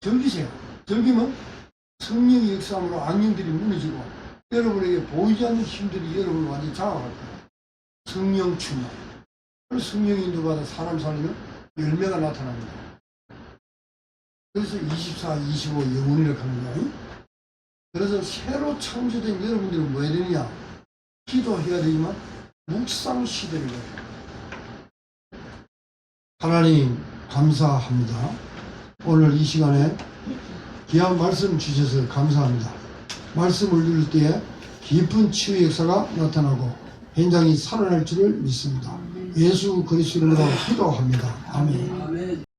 즐기세요. 즐기면 성령의 역사함으로 악령들이 무너지고 여러분에게 보이지 않는 힘들이 여러분을 완전히 장악할 거예요. 성령 충만. 성령이 인도받아 사람 살리면 열매가 나타납니다. 그래서 24, 25 영혼이라고 하는 거예요. 그래서 새로 창조된 여러분들은 뭐 해야 되느냐? 기도해야 되지만 묵상 시대를 해야 돼요. 하나님 감사합니다. 오늘 이 시간에 귀한 말씀 주셔서 감사합니다. 말씀을 들을 때에 깊은 치유의 역사가 나타나고 현장이 살아날 줄을 믿습니다. 예수 그리스도로 기도합니다. 아멘.